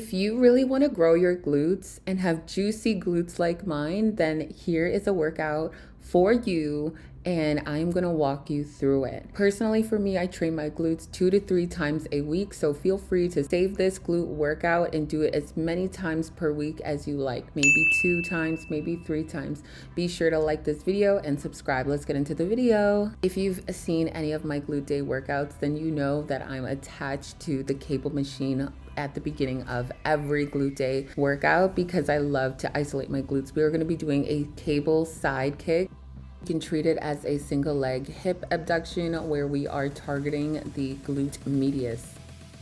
If you really want to grow your glutes and have juicy glutes like mine, then here is a workout for you, and I'm going to walk you through it. Personally, for me, I train my glutes 2 to 3 times a week, so feel free to save this glute workout and do it as many times per week as you like. Maybe 2 times, maybe 3 times. Be sure to like this video and subscribe. Let's get into the video. If you've seen any of my glute day workouts, then you know that I'm attached to the cable machine at the beginning of every glute day workout because I love to isolate my glutes. We are going to be doing a cable side kick. You can treat it as a single leg hip abduction where we are targeting the glute medius.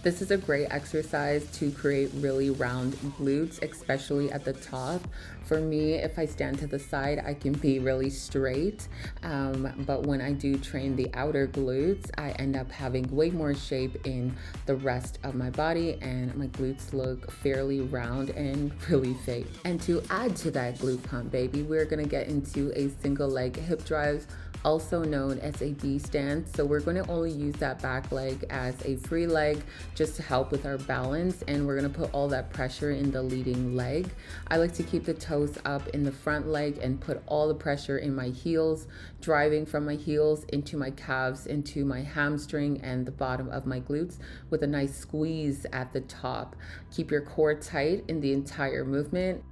This is a great exercise to create really round glutes, especially at the top. For me, if I stand to the side, I can be really straight. But when I do train the outer glutes, I end up having way more shape in the rest of my body, and my glutes look fairly round and really fake. And to add to that glute pump, baby, we're gonna get into a single leg hip drive, also known as a B stance. So we're going to only use that back leg as a free leg just to help with our balance, and we're going to put all that pressure in the leading leg. I like to keep the toes up in the front leg and put all the pressure in my heels, driving from my heels into my calves, into my hamstring and the bottom of my glutes with a nice squeeze at the top. Keep your core tight in the entire movement.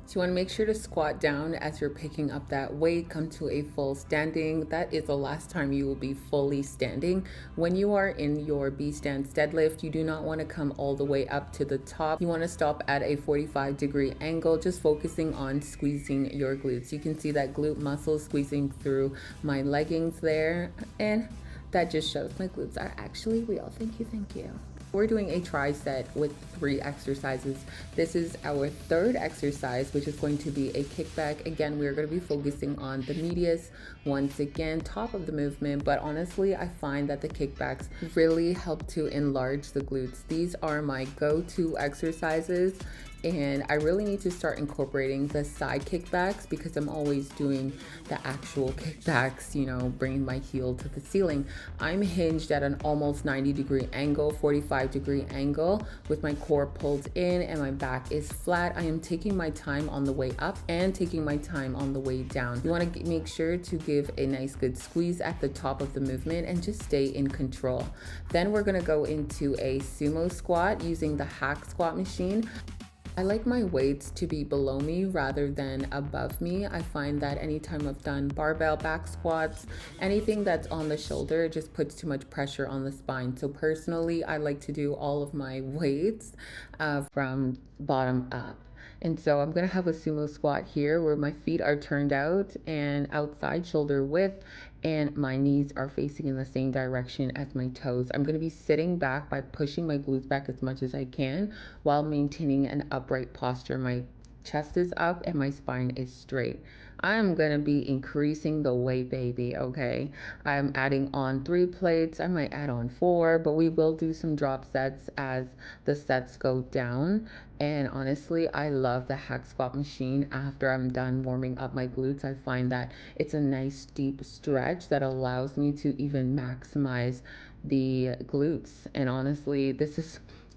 So you want to make sure to squat down as you're picking up that weight, come to a full standing. That is the last time you will be fully standing. When you are in your B stance deadlift, you do not want to come all the way up to the top. You want to stop at a 45-degree angle, just focusing on squeezing your glutes. You can see that glute muscle squeezing through my leggings there, and that just shows my glutes are actually real. Thank you, thank you. We're doing a tricep with 3 exercises. This is our third exercise, which is going to be a kickback. Again, we're going to be focusing on the medius, once again, top of the movement. But honestly, I find that the kickbacks really help to enlarge the glutes. These are my go-to exercises, and I really need to start incorporating the side kickbacks because I'm always doing the actual kickbacks, you know, bringing my heel to the ceiling. I'm hinged at an almost 90-degree angle, 45-degree angle, with my core pulled in and my back is flat. I am taking my time on the way up and taking my time on the way down. You want to make sure to give a nice good squeeze at the top of the movement and just stay in control. Then we're going to go into a sumo squat using the hack squat machine. I like my weights to be below me rather than above me. I find that anytime I've done barbell back squats, anything that's on the shoulder just puts too much pressure on the spine. So personally, I like to do all of my weights from bottom up. And so I'm gonna have a sumo squat here where my feet are turned out and outside shoulder width, and my knees are facing in the same direction as my toes. I'm gonna be sitting back by pushing my glutes back as much as I can while maintaining an upright posture. My chest is up and my spine is straight. I'm gonna be increasing the weight, baby, okay? I'm adding on 3 plates. I might add on 4, but we will do some drop sets as the sets go down. And honestly, I love the hack squat machine. After I'm done warming up my glutes, I find that it's a nice deep stretch that allows me to even maximize the glutes. And honestly,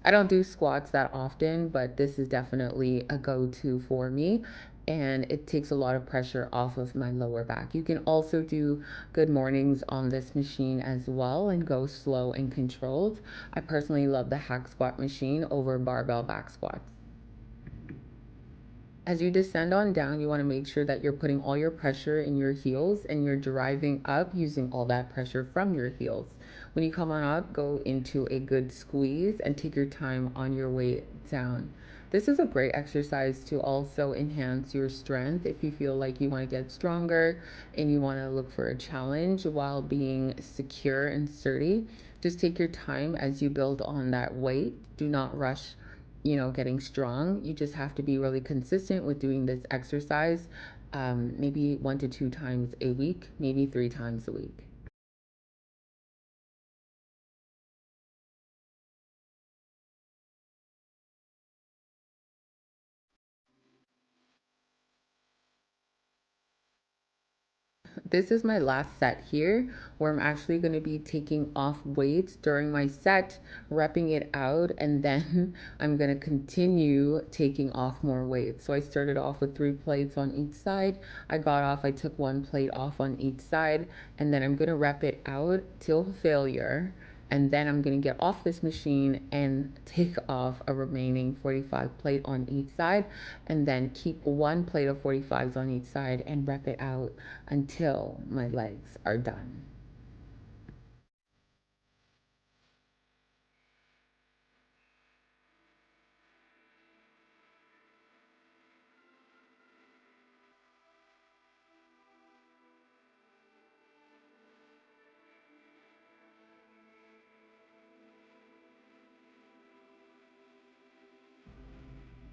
I don't do squats that often, but this is definitely a go-to for me, and it takes a lot of pressure off of my lower back. You can also do good mornings on this machine as well and go slow and controlled. I personally love the hack squat machine over barbell back squats. As you descend on down, you want to make sure that you're putting all your pressure in your heels and you're driving up using all that pressure from your heels. When you come on up, go into a good squeeze and take your time on your way down. This is a great exercise to also enhance your strength if you feel like you want to get stronger and you want to look for a challenge while being secure and sturdy. Just take your time as you build on that weight. Do not rush, you know, getting strong. You just have to be really consistent with doing this exercise, maybe 1 to 2 times a week, maybe 3 times a week. This is my last set here where I'm actually going to be taking off weights during my set, repping it out, and then I'm going to continue taking off more weights. So I started off with 3 plates on each side. I got off, I took 1 plate off on each side, and then I'm going to rep it out till failure. And then I'm going to get off this machine and take off a remaining 45 plate on each side, and then keep 1 plate of 45s on each side and rep it out until my legs are done.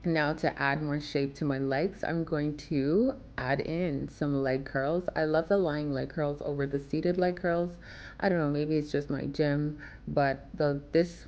Now to add more shape to my legs, I'm going to add in some leg curls. I love the lying leg curls over the seated leg curls. I don't know, maybe it's just my gym, but this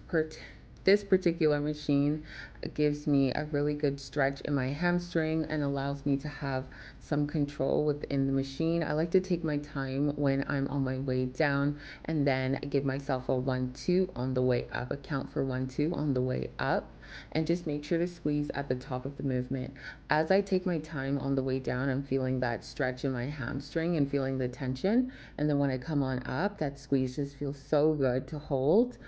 particular machine gives me a really good stretch in my hamstring and allows me to have some control within the machine. I like to take my time when I'm on my way down and then give myself a 1-2 on the way up, account for 1-2 on the way up, and just make sure to squeeze at the top of the movement. As I take my time on the way down, I'm feeling that stretch in my hamstring and feeling the tension. And then when I come on up, that squeeze just feels so good to hold.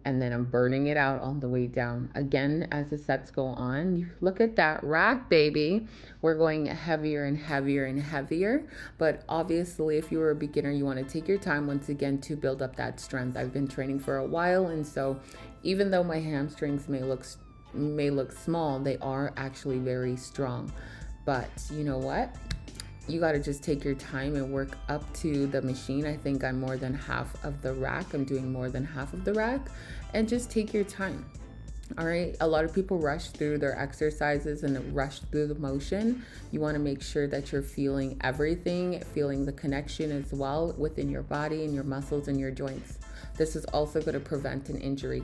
And then I'm burning it out on the way down. Again, as the sets go on, you look at that rack, baby. We're going heavier and heavier and heavier. But obviously, if you were a beginner, you want to take your time once again to build up that strength. I've been training for a while, and so even though my hamstrings may look small, they are actually very strong. But you know what? You got to just take your time and work up to the machine. I think I'm more than half of the rack. I'm doing more than half of the rack, and just take your time. All right. A lot of people rush through their exercises and rush through the motion. You want to make sure that you're feeling everything, feeling the connection as well within your body and your muscles and your joints. This is also going to prevent an injury.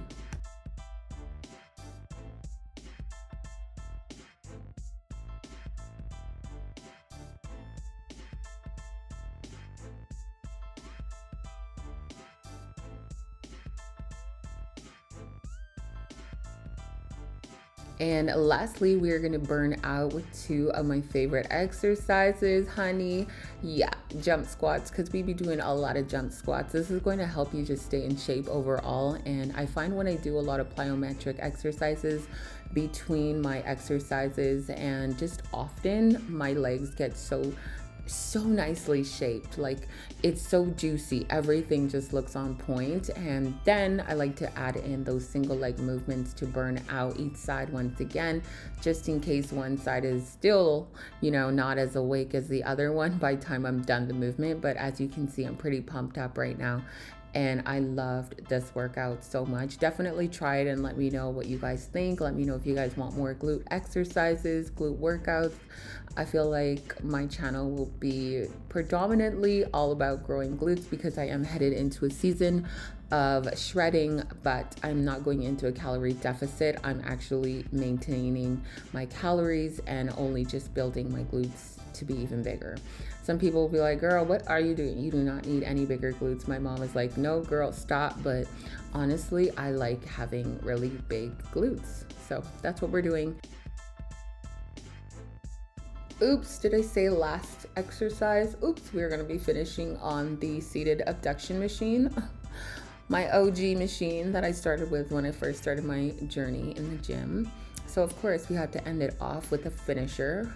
And lastly, we are going to burn out with 2 of my favorite exercises, honey. Yeah, jump squats, because we be doing a lot of jump squats. This is going to help you just stay in shape overall. And I find when I do a lot of plyometric exercises between my exercises, and just often my legs get so nicely shaped, like it's so juicy, everything just looks on point. And then I like to add in those single leg movements to burn out each side once again, just in case one side is still, not as awake as the other one by the time I'm done the movement. But as you can see, I'm pretty pumped up right now, and I loved this workout so much. Definitely try it and let me know what you guys think. Let me know if you guys want more glute exercises, glute workouts. I feel like my channel will be predominantly all about growing glutes, because I am headed into a season of shredding, but I'm not going into a calorie deficit. I'm actually maintaining my calories and only just building my glutes to be even bigger. Some people will be like, girl, what are you doing? You do not need any bigger glutes. My mom is like, no, girl, stop. But honestly, I like having really big glutes. So that's what we're doing. Oops, did I say last exercise? Oops, we're going to be finishing on the seated abduction machine. My OG machine that I started with when I first started my journey in the gym. So of course we had to end it off with a finisher.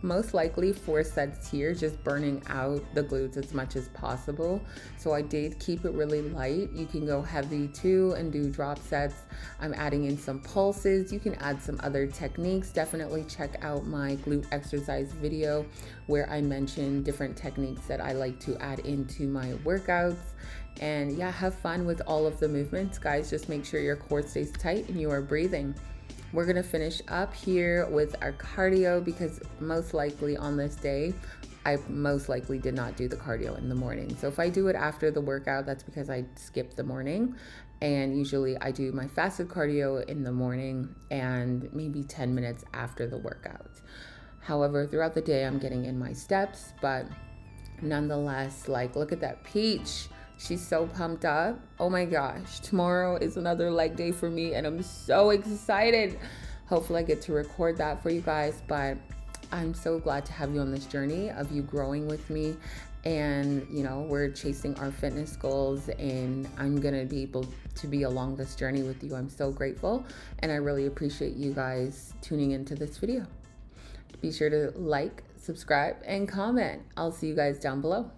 Most likely 4 sets here, just burning out the glutes as much as possible. So I did keep it really light. You can go heavy too and do drop sets. I'm adding in some pulses. You can add some other techniques. Definitely check out my glute exercise video where I mention different techniques that I like to add into my workouts. And yeah, have fun with all of the movements, guys. Just make sure your core stays tight and you are breathing. We're gonna finish up here with our cardio, because most likely on this day, I most likely did not do the cardio in the morning. So if I do it after the workout, that's because I skipped the morning. And usually I do my fasted cardio in the morning and maybe 10 minutes after the workout. However, throughout the day, I'm getting in my steps, but nonetheless, like, look at that peach. She's so pumped up. Oh my gosh, tomorrow is another leg day for me and I'm so excited. Hopefully I get to record that for you guys, but I'm so glad to have you on this journey of you growing with me. And you know, we're chasing our fitness goals and I'm gonna be able to be along this journey with you. I'm so grateful and I really appreciate you guys tuning into this video. Be sure to like, subscribe, and comment. I'll see you guys down below.